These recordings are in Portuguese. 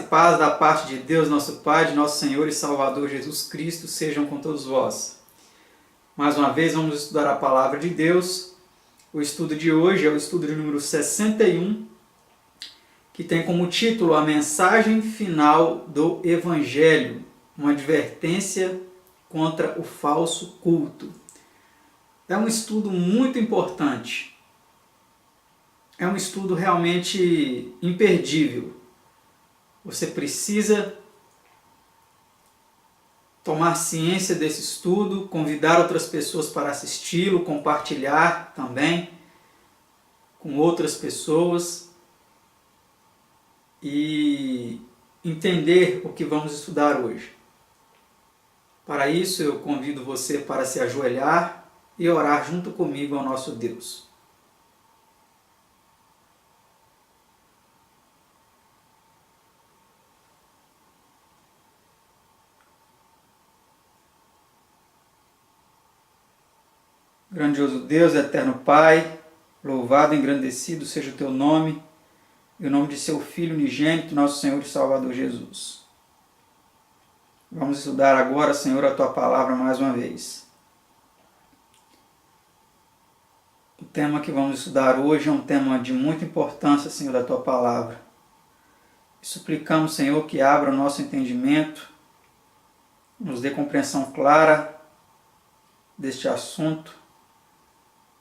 e paz da parte de Deus, nosso Pai, de nosso Senhor e Salvador Jesus Cristo, sejam com todos vós. Mais uma vez vamos estudar a Palavra de Deus. O estudo de hoje é o estudo de número 61, que tem como título A Mensagem Final do Evangelho, uma advertência contra o falso culto. É um estudo muito importante. É um estudo realmente imperdível. Você precisa tomar ciência desse estudo, convidar outras pessoas para assisti-lo, compartilhar também com outras pessoas e entender o que vamos estudar hoje. Para isso, eu convido você para se ajoelhar e orar junto comigo ao nosso Deus. Grandioso Deus, eterno Pai, louvado e engrandecido seja o Teu nome, e o nome de Seu Filho unigênito, nosso Senhor e Salvador Jesus. Vamos estudar agora, Senhor, a Tua Palavra mais uma vez. O tema que vamos estudar hoje é um tema de muita importância, Senhor, da Tua Palavra. E suplicamos, Senhor, que abra o nosso entendimento, nos dê compreensão clara deste assunto,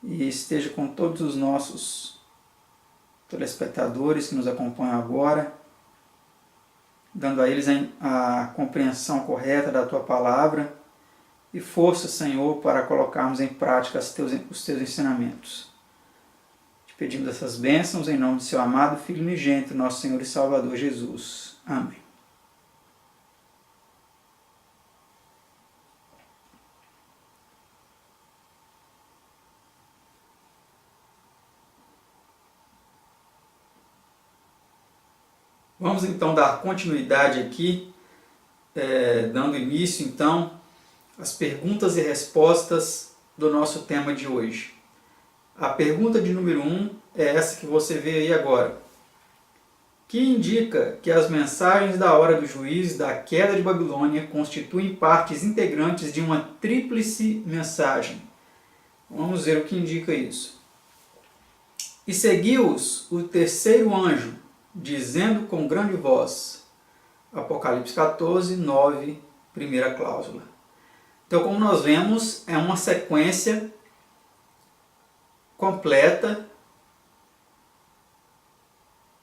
e esteja com todos os nossos telespectadores que nos acompanham agora, dando a eles a compreensão correta da Tua Palavra e força, Senhor, para colocarmos em prática os Teus ensinamentos. Te pedimos essas bênçãos em nome de Seu amado Filho unigênito, nosso Senhor e Salvador Jesus. Amém. Vamos então dar continuidade aqui, dando início então às perguntas e respostas do nosso tema de hoje. A pergunta de número 1 é essa que você vê aí agora, que indica que as mensagens da hora do juízo da queda de Babilônia constituem partes integrantes de uma tríplice mensagem. Vamos ver o que indica isso. E seguiu-os o terceiro anjo, dizendo com grande voz, Apocalipse 14, 9, primeira cláusula. Então, como nós vemos, é uma sequência completa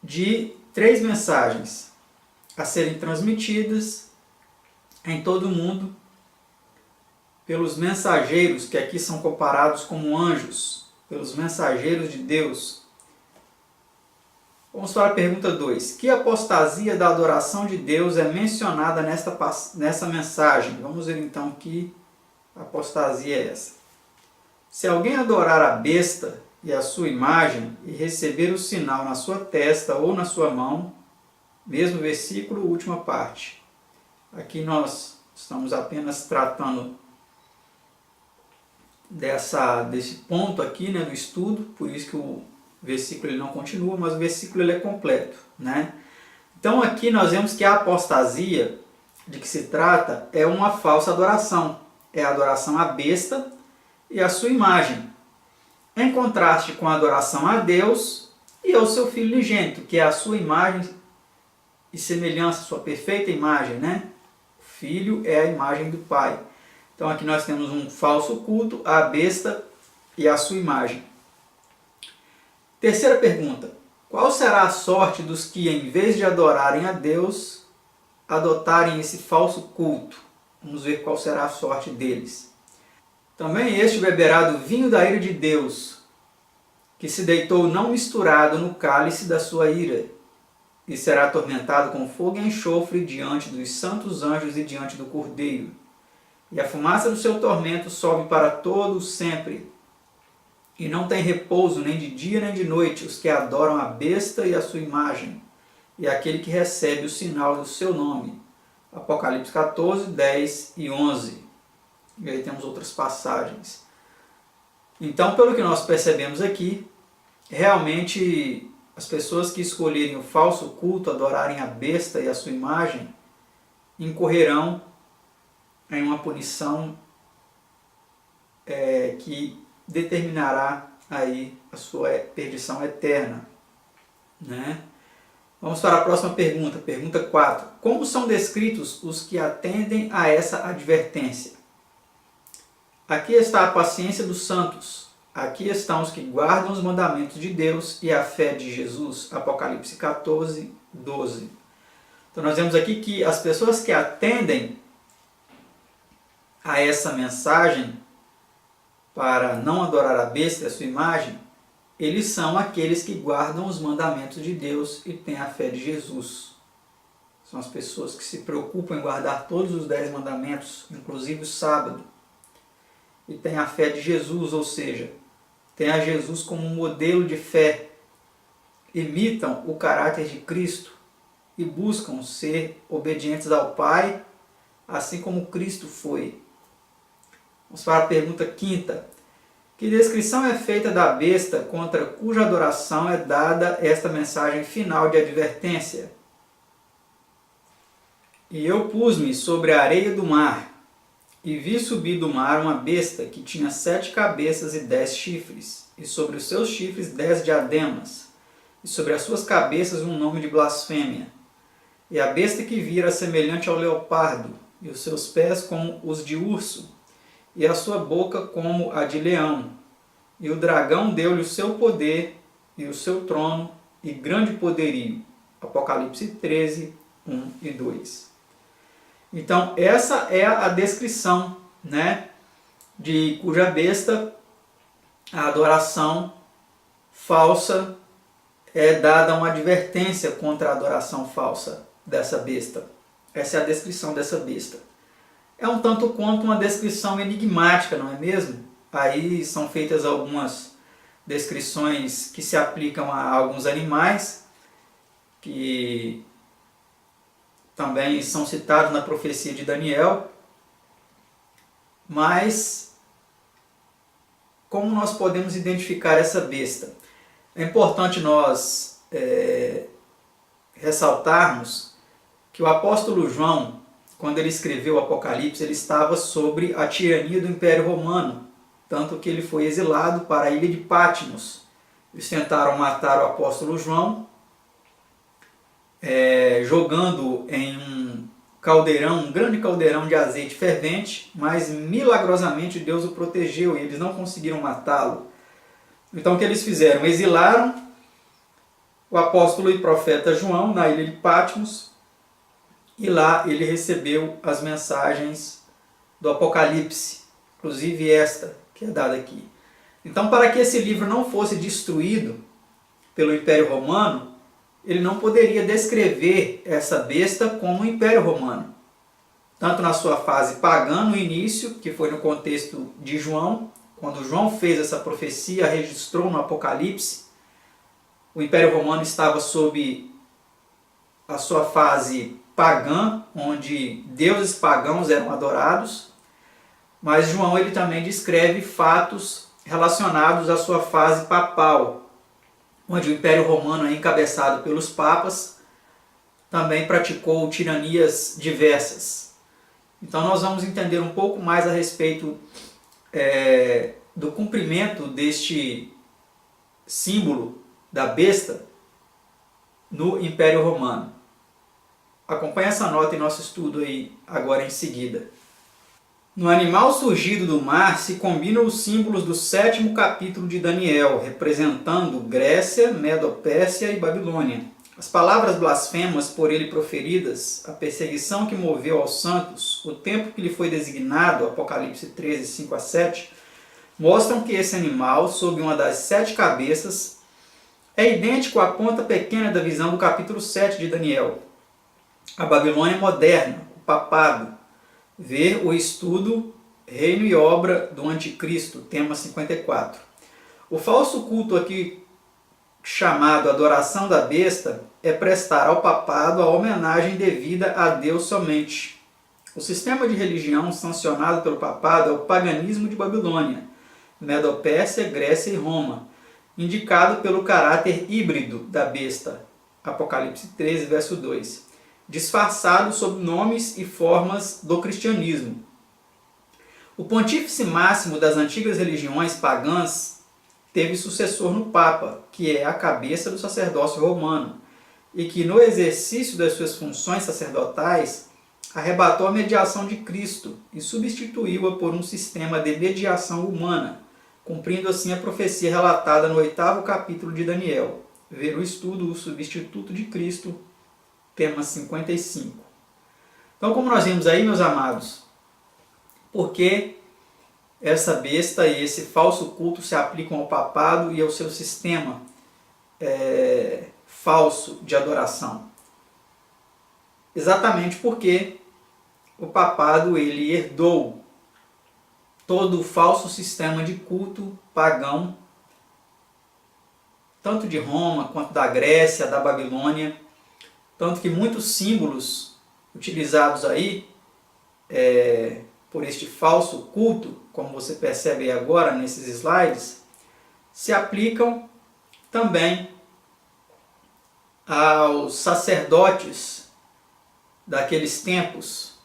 de 3 mensagens a serem transmitidas em todo o mundo pelos mensageiros, que aqui são comparados como anjos, pelos mensageiros de Deus. Vamos para a pergunta 2. Que apostasia da adoração de Deus é mencionada nessa mensagem? Vamos ver então que apostasia é essa. Se alguém adorar a besta e a sua imagem e receber o sinal na sua testa ou na sua mão, mesmo versículo, última parte. Aqui nós estamos apenas tratando desse ponto aqui, do estudo, por isso que o versículo ele não continua, mas o versículo ele é completo, Então aqui nós vemos que a apostasia de que se trata é uma falsa adoração. É a adoração à besta e à sua imagem. Em contraste com a adoração a Deus e ao seu Filho unigênito, que é a sua imagem e semelhança, sua perfeita imagem, O Filho é a imagem do Pai. Então aqui nós temos um falso culto à besta e à sua imagem. Terceira pergunta. Qual será a sorte dos que, em vez de adorarem a Deus, adotarem esse falso culto? Vamos ver qual será a sorte deles. Também este beberá do vinho da ira de Deus, que se deitou não misturado no cálice da sua ira, e será atormentado com fogo e enxofre diante dos santos anjos e diante do Cordeiro. E a fumaça do seu tormento sobe para todos sempre, e não tem repouso nem de dia nem de noite os que adoram a besta e a sua imagem, e aquele que recebe o sinal do seu nome. Apocalipse 14, 10 e 11. E aí temos outras passagens. Então, pelo que nós percebemos aqui, realmente as pessoas que escolherem o falso culto, adorarem a besta e a sua imagem, incorrerão em uma punição que determinará aí a sua perdição eterna, né? Vamos para a próxima pergunta, pergunta 4. Como são descritos os que atendem a essa advertência? Aqui está a paciência dos santos, aqui estão os que guardam os mandamentos de Deus e a fé de Jesus. Apocalipse 14, 12. Então nós vemos aqui que as pessoas que atendem a essa mensagem para não adorar a besta e a sua imagem, eles são aqueles que guardam os mandamentos de Deus e têm a fé de Jesus. São as pessoas que se preocupam em guardar todos os 10 mandamentos, inclusive o sábado. E têm a fé de Jesus, ou seja, têm a Jesus como um modelo de fé. Imitam o caráter de Cristo e buscam ser obedientes ao Pai, assim como Cristo foi. Vamos para a pergunta 5ª. Que descrição é feita da besta contra cuja adoração é dada esta mensagem final de advertência? E eu pus-me sobre a areia do mar, e vi subir do mar uma besta que tinha 7 cabeças e 10 chifres, e sobre os seus chifres 10 diademas, e sobre as suas cabeças um nome de blasfêmia. E a besta que vi era semelhante ao leopardo, e os seus pés como os de urso, e a sua boca como a de leão. E o dragão deu-lhe o seu poder e o seu trono e grande poderio. Apocalipse 13, 1 e 2. Então essa é a descrição, né, de cuja besta a adoração falsa é dada uma advertência contra a adoração falsa dessa besta. Essa é a descrição dessa besta. É um tanto quanto uma descrição enigmática, não é mesmo? Aí são feitas algumas descrições que se aplicam a alguns animais, que também são citados na profecia de Daniel. Mas como nós podemos identificar essa besta? É importante nós ressaltarmos que o apóstolo João, quando ele escreveu o Apocalipse, ele estava sobre a tirania do Império Romano, tanto que ele foi exilado para a ilha de Patmos. Eles tentaram matar o apóstolo João, jogando em um caldeirão, um grande caldeirão de azeite fervente, mas milagrosamente Deus o protegeu e eles não conseguiram matá-lo. Então o que eles fizeram? Exilaram o apóstolo e profeta João na ilha de Patmos, e lá ele recebeu as mensagens do Apocalipse, inclusive esta que é dada aqui. Então, para que esse livro não fosse destruído pelo Império Romano, ele não poderia descrever essa besta como o Império Romano. Tanto na sua fase pagã, no início, que foi no contexto de João, quando João fez essa profecia, registrou no Apocalipse, o Império Romano estava sob a sua fase pagã, onde deuses pagãos eram adorados, mas João ele também descreve fatos relacionados à sua fase papal, onde o Império Romano, encabeçado pelos papas, também praticou tiranias diversas. Então nós vamos entender um pouco mais a respeito do cumprimento deste símbolo da besta no Império Romano. Acompanhe essa nota em nosso estudo aí agora em seguida. No animal surgido do mar se combinam os símbolos do 7º capítulo de Daniel, representando Grécia, Medo-Pérsia e Babilônia. As palavras blasfemas por ele proferidas, a perseguição que moveu aos santos, o tempo que lhe foi designado, Apocalipse 13, 5 a 7, mostram que esse animal, sob uma das 7 cabeças, é idêntico à ponta pequena da visão do capítulo 7 de Daniel. A Babilônia moderna, o papado, ver o estudo Reino e Obra do Anticristo, tema 54. O falso culto aqui chamado Adoração da Besta é prestar ao papado a homenagem devida a Deus somente. O sistema de religião sancionado pelo papado é o paganismo de Babilônia, Medo-Pérsia, Grécia e Roma, indicado pelo caráter híbrido da besta, Apocalipse 13, verso 2, disfarçado sob nomes e formas do cristianismo. O pontífice máximo das antigas religiões pagãs teve sucessor no Papa, que é a cabeça do sacerdócio romano, e que no exercício das suas funções sacerdotais arrebatou a mediação de Cristo e substituiu-a por um sistema de mediação humana, cumprindo assim a profecia relatada no 8º capítulo de Daniel. Ver o estudo O Substituto de Cristo, tema 55. Então, como nós vimos aí, meus amados, por que essa besta e esse falso culto se aplicam ao papado e ao seu sistema falso de adoração? Exatamente porque o papado ele herdou todo o falso sistema de culto pagão, tanto de Roma quanto da Grécia, da Babilônia, tanto que muitos símbolos utilizados aí por este falso culto, como você percebe agora nesses slides, se aplicam também aos sacerdotes daqueles tempos,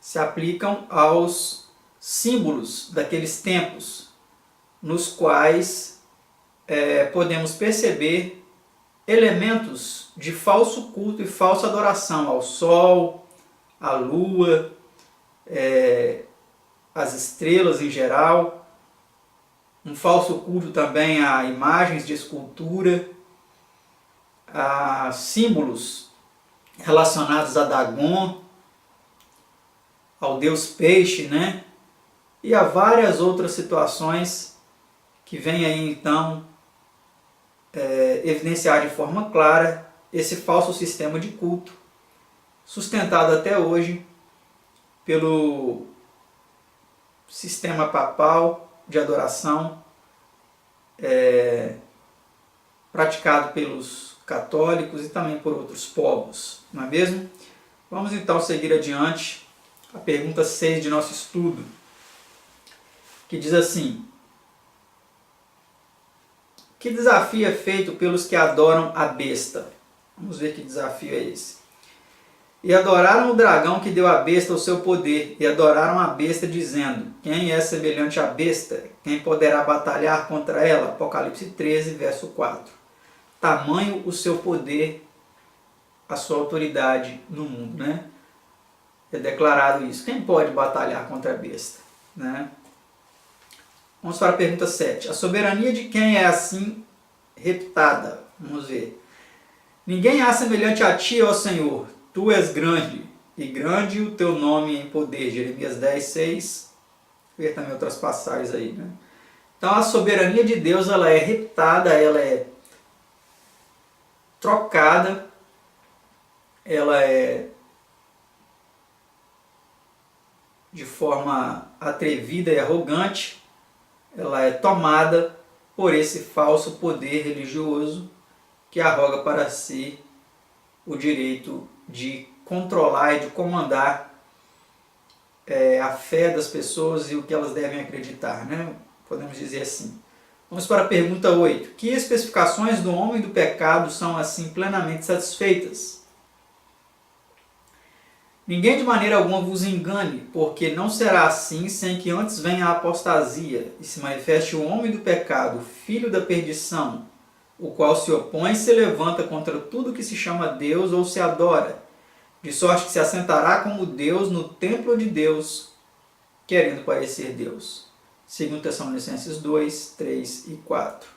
se aplicam aos símbolos daqueles tempos, nos quais podemos perceber elementos de falso culto e falsa adoração ao sol, à lua, às estrelas em geral, um falso culto também a imagens de escultura, a símbolos relacionados a Dagon, ao deus peixe, né? E a várias outras situações que vêm aí então evidenciar de forma clara esse falso sistema de culto, sustentado até hoje pelo sistema papal de adoração praticado pelos católicos e também por outros povos, não é mesmo? Vamos então seguir adiante a pergunta 6 de nosso estudo, que diz assim: que desafio é feito pelos que adoram a besta? Vamos ver que desafio é esse. E adoraram o dragão que deu à besta o seu poder, e adoraram a besta, dizendo: quem é semelhante à besta? Quem poderá batalhar contra ela? Apocalipse 13, verso 4. Tamanho o seu poder, a sua autoridade no mundo, né? É declarado isso. Quem pode batalhar contra a besta, né? Vamos para a pergunta 7. A soberania de quem é assim reptada? Vamos ver. Ninguém há semelhante a ti, ó Senhor. Tu és grande, e grande o teu nome em poder. Jeremias 10, 6. Ver também outras passagens aí, né? Então a soberania de Deus, ela é reptada, ela é trocada, ela é de forma atrevida e arrogante, ela é tomada por esse falso poder religioso que arroga para si o direito de controlar e de comandar a fé das pessoas e o que elas devem acreditar, né? Podemos dizer assim. Vamos para a pergunta 8. Que especificações do homem do pecado são assim plenamente satisfeitas? Ninguém de maneira alguma vos engane, porque não será assim sem que antes venha a apostasia e se manifeste o homem do pecado, filho da perdição, o qual se opõe e se levanta contra tudo que se chama Deus ou se adora, de sorte que se assentará como Deus no templo de Deus, querendo parecer Deus. 2 Tessalonicenses 2, 3 e 4.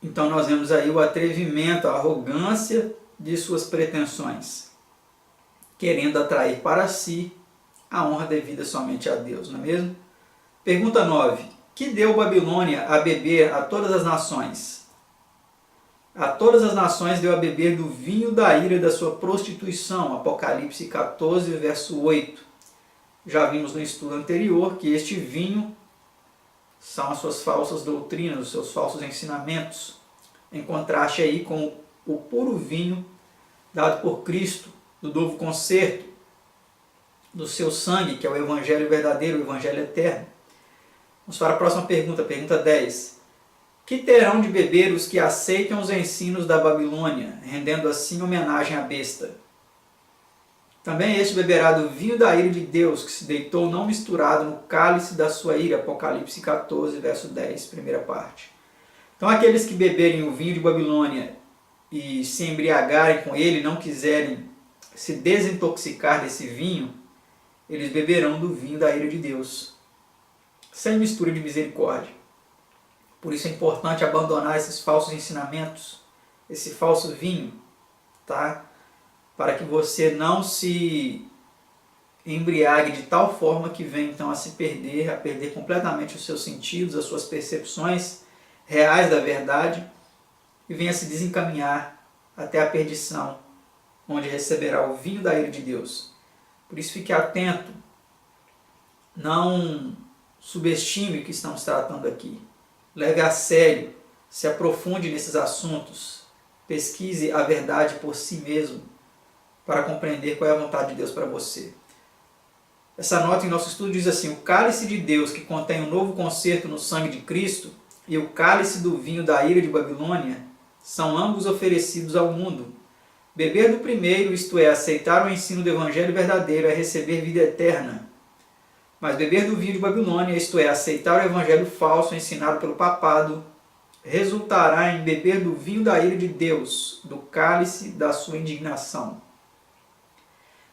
Então nós vemos aí o atrevimento, a arrogância de suas pretensões, querendo atrair para si a honra devida somente a Deus, não é mesmo? Pergunta 9. Que deu Babilônia a beber a todas as nações? A todas as nações deu a beber do vinho da ira da sua prostituição. Apocalipse 14, verso 8. Já vimos no estudo anterior que este vinho são as suas falsas doutrinas, os seus falsos ensinamentos, em contraste aí com o puro vinho dado por Cristo, do novo concerto, do seu sangue, que é o Evangelho verdadeiro, o Evangelho eterno. Vamos para a próxima pergunta, pergunta 10. Que terão de beber os que aceitam os ensinos da Babilônia, rendendo assim homenagem à besta? Também este beberá do vinho da ira de Deus, que se deitou não misturado no cálice da sua ira. Apocalipse 14, verso 10, primeira parte. Então aqueles que beberem o vinho de Babilônia e se embriagarem com ele, não quiserem se desintoxicar desse vinho, eles beberão do vinho da ira de Deus, sem mistura de misericórdia. Por isso é importante abandonar esses falsos ensinamentos, esse falso vinho, tá? Para que você não se embriague de tal forma que venha então a perder completamente os seus sentidos, as suas percepções reais da verdade, e venha se desencaminhar até a perdição, onde receberá o vinho da ira de Deus. Por isso fique atento, não subestime o que estamos tratando aqui. Leve a sério, se aprofunde nesses assuntos, pesquise a verdade por si mesmo, para compreender qual é a vontade de Deus para você. Essa nota em nosso estudo diz assim: o cálice de Deus que contém um novo concerto no sangue de Cristo e o cálice do vinho da ira de Babilônia são ambos oferecidos ao mundo. Beber do primeiro, isto é, aceitar o ensino do Evangelho verdadeiro, é receber vida eterna. Mas beber do vinho de Babilônia, isto é, aceitar o Evangelho falso ensinado pelo papado, resultará em beber do vinho da ira de Deus, do cálice da sua indignação.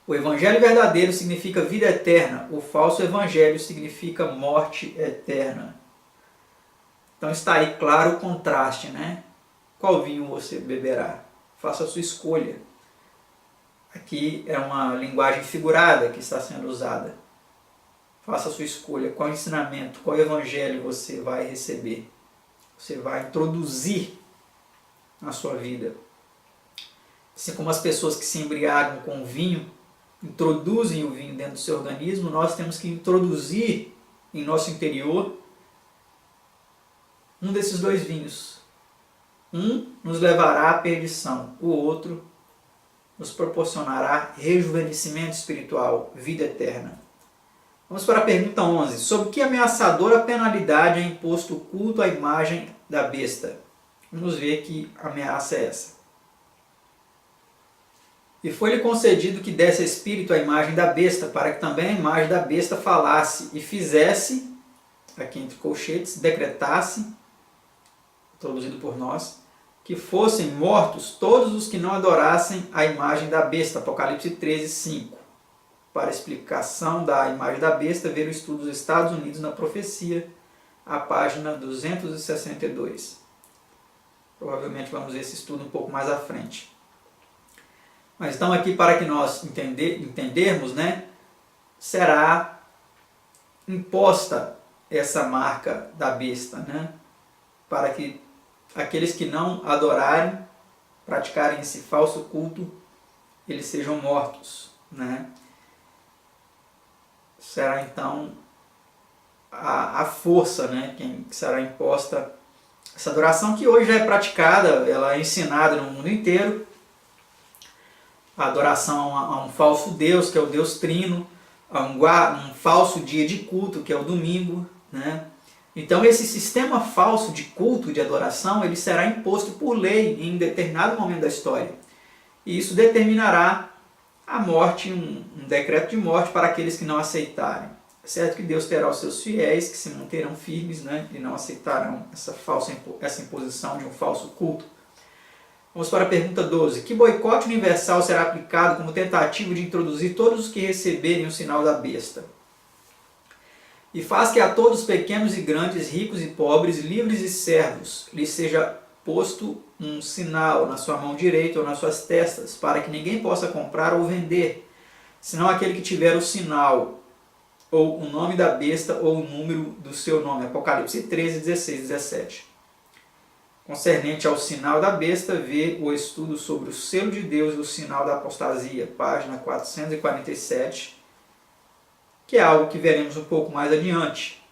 O Evangelho verdadeiro significa vida eterna, o falso Evangelho significa morte eterna. Então está aí claro o contraste, né? Qual vinho você beberá? Faça a sua escolha. Aqui é uma linguagem figurada que está sendo usada. Faça a sua escolha. Qual ensinamento, qual evangelho você vai receber? Você vai introduzir na sua vida. Assim como as pessoas que se embriagam com o vinho, introduzem o vinho dentro do seu organismo, nós temos que introduzir em nosso interior um desses dois vinhos. Um nos levará à perdição, o outro nos proporcionará rejuvenescimento espiritual, vida eterna. Vamos para a pergunta 11. Sob que ameaçadora penalidade é imposto o culto à imagem da besta? Vamos ver que ameaça é essa. E foi-lhe concedido que desse espírito à imagem da besta, para que também a imagem da besta falasse e fizesse, aqui entre colchetes, decretasse, traduzido por nós, que fossem mortos todos os que não adorassem a imagem da besta. Apocalipse 13, 5. Para explicação da imagem da besta, ver o estudo dos Estados Unidos na profecia, a página 262. Provavelmente vamos ver esse estudo um pouco mais à frente. Mas então aqui, para que nós entendermos, né, será imposta essa marca da besta, né, para que aqueles que não adorarem, praticarem esse falso culto, eles sejam mortos, né. Será então a força, né, que será imposta essa adoração, que hoje já é praticada, ela é ensinada no mundo inteiro. A adoração a um falso Deus, que é o Deus Trino, a um falso dia de culto, que é o domingo, né? Então esse sistema falso de culto, de adoração, ele será imposto por lei em determinado momento da história. E isso determinará a morte, um decreto de morte para aqueles que não aceitarem. É certo que Deus terá os seus fiéis que se manterão firmes, né, e não aceitarão essa imposição de um falso culto. Vamos para a pergunta 12. Que boicote universal será aplicado como tentativa de introduzir todos os que receberem o sinal da besta? E faz que a todos, pequenos e grandes, ricos e pobres, livres e servos, lhes seja posto um sinal na sua mão direita ou nas suas testas, para que ninguém possa comprar ou vender, senão aquele que tiver o sinal, ou o nome da besta, ou o número do seu nome. Apocalipse 13, 16, 17. Concernente ao sinal da besta, vê o estudo sobre o selo de Deus e o sinal da apostasia, página 447, que é algo que veremos um pouco mais adiante.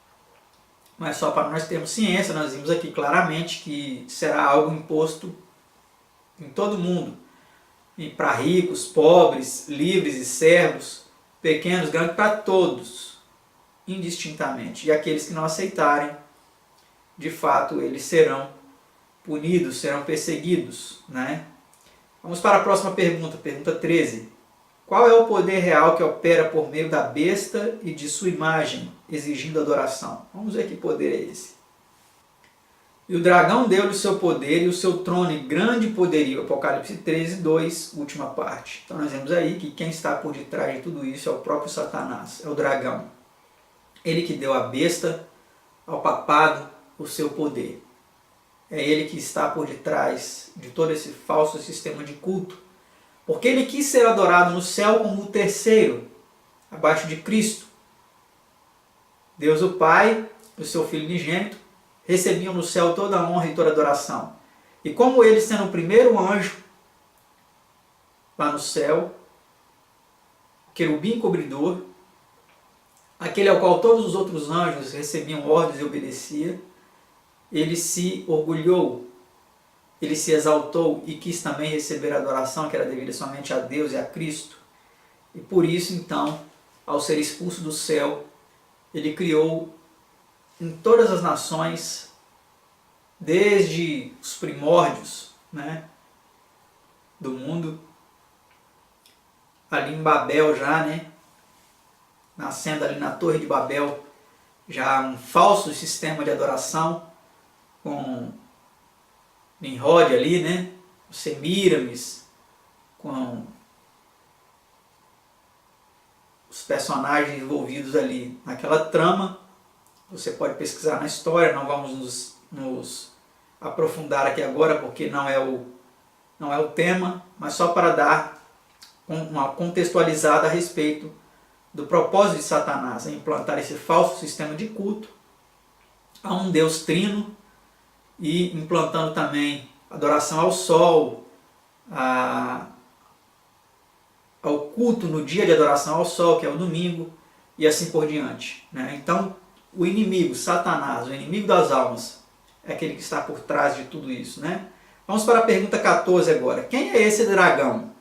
Mas só para nós termos ciência, nós vimos aqui claramente que será algo imposto em todo mundo, e para ricos, pobres, livres e servos, pequenos, grandes, para todos. indistintamente. E aqueles que não aceitarem, de fato, eles serão punidos, serão perseguidos, né? Vamos para a próxima pergunta, pergunta 13. Qual é o poder real que opera por meio da besta e de sua imagem, exigindo adoração? Vamos ver que poder é esse. E o dragão deu-lhe o seu poder e o seu trono e grande poderio. Apocalipse 13, 2, última parte. Então nós vemos aí que quem está por detrás de tudo isso é o próprio Satanás, é o dragão. Ele que deu à besta, ao papado, o seu poder. É ele que está por detrás de todo esse falso sistema de culto. Porque ele quis ser adorado no céu como o terceiro, abaixo de Cristo. Deus o Pai, o seu Filho unigênito, recebiam no céu toda a honra e toda a adoração. E como ele, sendo o primeiro anjo lá no céu, querubim cobridor, aquele ao qual todos os outros anjos recebiam ordens e obedeciam, ele se orgulhou, ele se exaltou e quis também receber a adoração que era devida somente a Deus e a Cristo. E por isso, então, ao ser expulso do céu, ele criou em todas as nações, desde os primórdios, né, do mundo, ali em Babel já, né, nascendo ali na Torre de Babel, já um falso sistema de adoração, com Nimrod ali, né, os Semíramis, com os personagens envolvidos ali naquela trama. Você pode pesquisar na história, não vamos nos aprofundar aqui agora, porque não é o tema, mas só para dar uma contextualizada a respeito do propósito de Satanás, em implantar esse falso sistema de culto a um Deus trino e implantando também adoração ao sol, ao culto no dia de adoração ao sol, que é o domingo, e assim por diante, né? Então, o inimigo, Satanás, o inimigo das almas, é aquele que está por trás de tudo isso, né? Vamos para a pergunta 14 agora. Quem é esse dragão?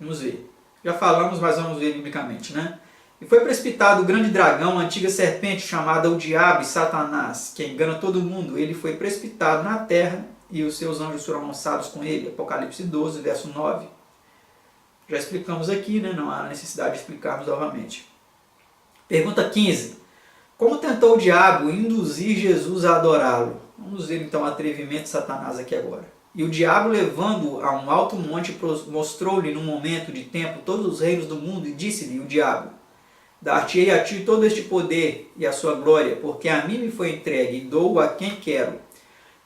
Vamos ver. Já falamos, mas vamos ver biblicamente, né? E foi precipitado o grande dragão, a antiga serpente, chamada o diabo e Satanás, que engana todo mundo. Ele foi precipitado na terra e os seus anjos foram lançados com ele. Apocalipse 12, verso 9. Já explicamos aqui, né? Não há necessidade de explicarmos novamente. Pergunta 15. Como tentou o diabo induzir Jesus a adorá-lo? Vamos ver então o atrevimento de Satanás aqui agora. E o diabo, levando-o a um alto monte, mostrou-lhe num momento de tempo todos os reinos do mundo e disse-lhe o diabo: dar-te-ei a ti todo este poder e a sua glória, porque a mim me foi entregue e dou a quem quero.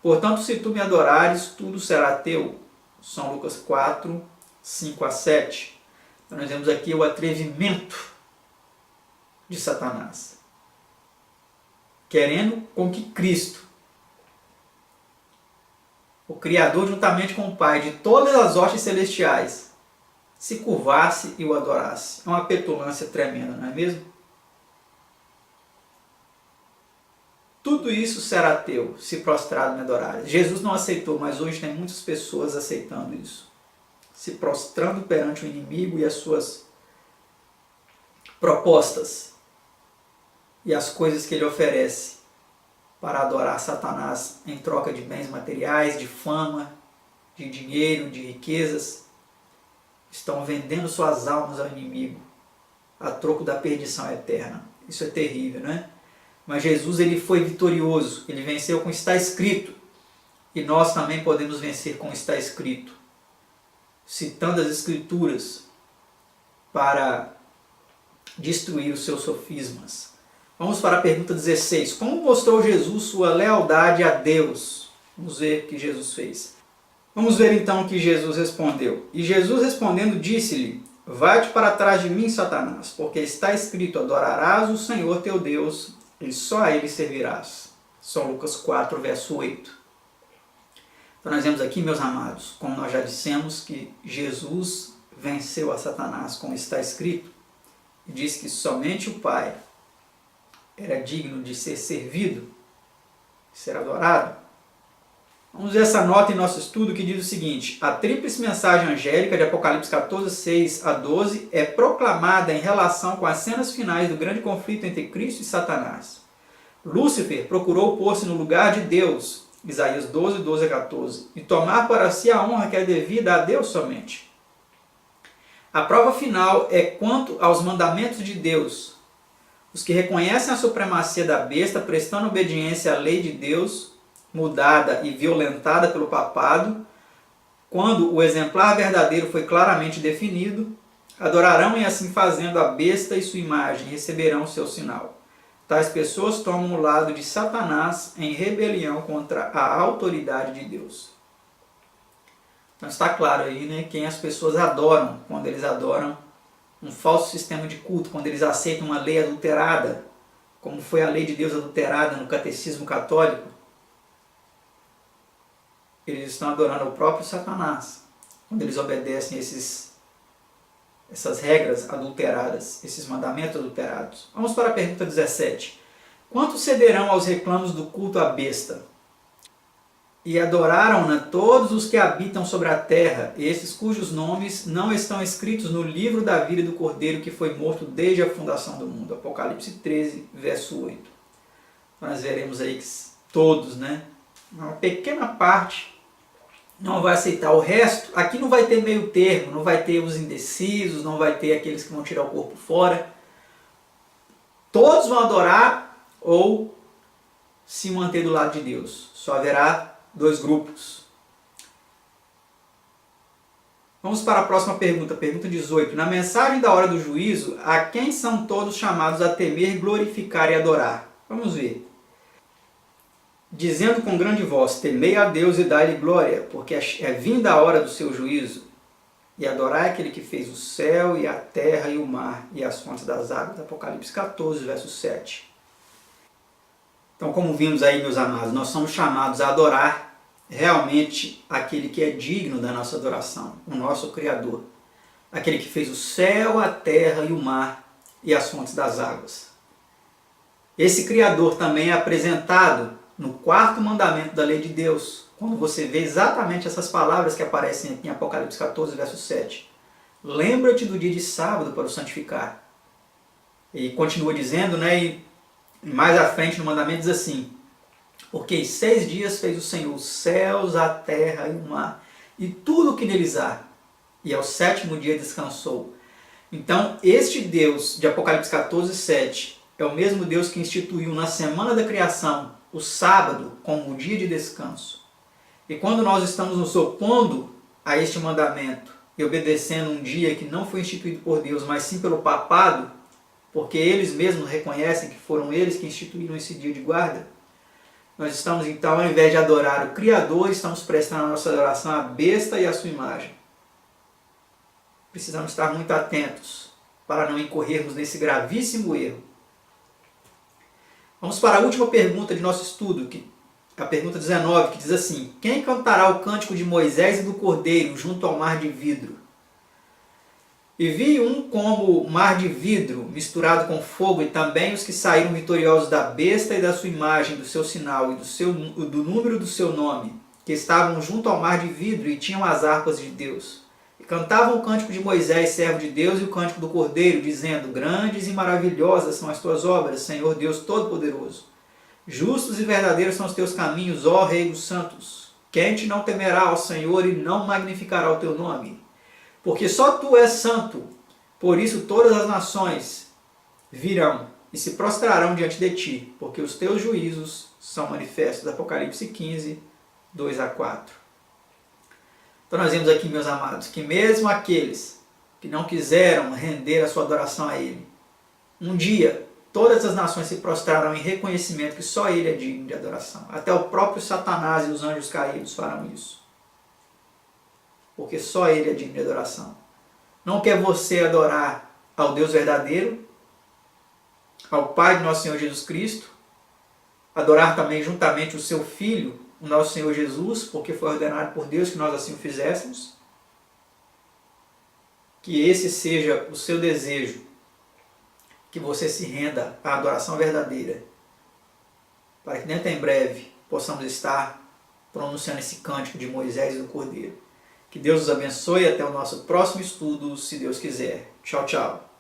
Portanto, se tu me adorares, tudo será teu. São Lucas 4, 5 a 7. Então nós vemos aqui o atrevimento de Satanás, querendo com que Cristo, o Criador, juntamente com o Pai de todas as hostes celestiais, se curvasse e o adorasse. É uma petulância tremenda, não é mesmo? Tudo isso será teu, se prostrado me adorares. Jesus não aceitou, mas hoje tem muitas pessoas aceitando isso, se prostrando perante o inimigo e as suas propostas e as coisas que ele oferece para adorar Satanás em troca de bens materiais, de fama, de dinheiro, de riquezas. Estão vendendo suas almas ao inimigo a troco da perdição eterna. Isso é terrível, né? Mas Jesus, ele foi vitorioso, ele venceu com está escrito. E nós também podemos vencer com está escrito, citando as Escrituras para destruir os seus sofismas. Vamos para a pergunta 16. Como mostrou Jesus sua lealdade a Deus? Vamos ver o que Jesus fez. Vamos ver então o que Jesus respondeu. E Jesus respondendo disse-lhe: vai-te para trás de mim, Satanás, porque está escrito: adorarás o Senhor teu Deus e só a ele servirás. São Lucas 4, verso 8. Então nós vemos aqui, meus amados, como nós já dissemos, que Jesus venceu a Satanás, como está escrito, e diz que somente o Pai era digno de ser servido, de ser adorado. Vamos ver essa nota em nosso estudo que diz o seguinte: a tríplice mensagem angélica de Apocalipse 14, 6 a 12 é proclamada em relação com as cenas finais do grande conflito entre Cristo e Satanás. Lúcifer procurou pôr-se no lugar de Deus, Isaías 12, 12 a 14, e tomar para si a honra que é devida a Deus somente. A prova final é quanto aos mandamentos de Deus. Os que reconhecem a supremacia da besta, prestando obediência à lei de Deus, mudada e violentada pelo papado, quando o exemplar verdadeiro foi claramente definido, adorarão e assim fazendo a besta e sua imagem receberão o seu sinal. Tais pessoas tomam o lado de Satanás em rebelião contra a autoridade de Deus. Então está claro aí, né, quem as pessoas adoram quando eles adoram um falso sistema de culto, quando eles aceitam uma lei adulterada, como foi a lei de Deus adulterada no catecismo católico. Eles estão adorando o próprio Satanás, quando eles obedecem essas regras adulteradas, esses mandamentos adulterados. Vamos para a pergunta 17. Quantos cederão aos reclamos do culto à besta? E adoraram-na todos os que habitam sobre a terra, esses cujos nomes não estão escritos no livro da vida do Cordeiro que foi morto desde a fundação do mundo. Apocalipse 13, verso 8. Nós veremos aí que todos, né? Uma pequena parte não vai aceitar. O resto, aqui não vai ter meio termo, não vai ter os indecisos, não vai ter aqueles que vão tirar o corpo fora. Todos vão adorar ou se manter do lado de Deus. Só haverá dois grupos. Vamos para a próxima pergunta, pergunta 18. Na mensagem da hora do juízo, a quem são todos chamados a temer, glorificar e adorar? Vamos ver. Dizendo com grande voz, temei a Deus e dai-lhe glória, porque é vinda a hora do seu juízo, e adorai aquele que fez o céu e a terra e o mar e as fontes das águas. Apocalipse 14, verso 7. Então, como vimos aí, meus amados, nós somos chamados a adorar realmente aquele que é digno da nossa adoração, o nosso Criador, aquele que fez o céu, a terra e o mar e as fontes das águas. Esse Criador também é apresentado no quarto mandamento da lei de Deus, quando você vê exatamente essas palavras que aparecem aqui em Apocalipse 14, verso 7. Lembra-te do dia de sábado para o santificar. E continua dizendo, né, e mais à frente no mandamento diz assim: porque em 6 dias fez o Senhor os céus, a terra e o mar, e tudo o que neles há, e ao 7º dia descansou. Então, este Deus de Apocalipse 14, 7, é o mesmo Deus que instituiu na semana da criação o sábado como o dia de descanso. E quando nós estamos nos opondo a este mandamento e obedecendo um dia que não foi instituído por Deus, mas sim pelo papado, porque eles mesmos reconhecem que foram eles que instituíram esse dia de guarda, nós estamos então, ao invés de adorar o Criador, estamos prestando a nossa adoração à besta e à sua imagem. Precisamos estar muito atentos para não incorrermos nesse gravíssimo erro. Vamos para a última pergunta de nosso estudo, a pergunta 19, que diz assim: quem cantará o cântico de Moisés e do Cordeiro junto ao mar de vidro? E vi um como mar de vidro misturado com fogo, e também os que saíram vitoriosos da besta e da sua imagem, do seu sinal e do número do seu nome, que estavam junto ao mar de vidro e tinham as harpas de Deus. E cantavam o cântico de Moisés, servo de Deus, e o cântico do Cordeiro, dizendo: grandes e maravilhosas são as tuas obras, Senhor Deus Todo-Poderoso. Justos e verdadeiros são os teus caminhos, ó Rei dos santos. Quem te não temerá ao Senhor e não magnificará o teu nome? Porque só tu és santo, por isso todas as nações virão e se prostrarão diante de ti, porque os teus juízos são manifestos. Apocalipse 15, 2 a 4. Então nós vemos aqui, meus amados, que mesmo aqueles que não quiseram render a sua adoração a Ele, um dia todas as nações se prostrarão em reconhecimento que só Ele é digno de adoração. Até o próprio Satanás e os anjos caídos farão isso. Porque só Ele é digno de adoração. Não quer você adorar ao Deus verdadeiro, ao Pai de nosso Senhor Jesus Cristo, adorar também juntamente o seu Filho, o nosso Senhor Jesus, porque foi ordenado por Deus que nós assim o fizéssemos. Que esse seja o seu desejo, que você se renda à adoração verdadeira, para que dentro em breve possamos estar pronunciando esse cântico de Moisés e do Cordeiro. Que Deus os abençoe e até o nosso próximo estudo, se Deus quiser. Tchau, tchau.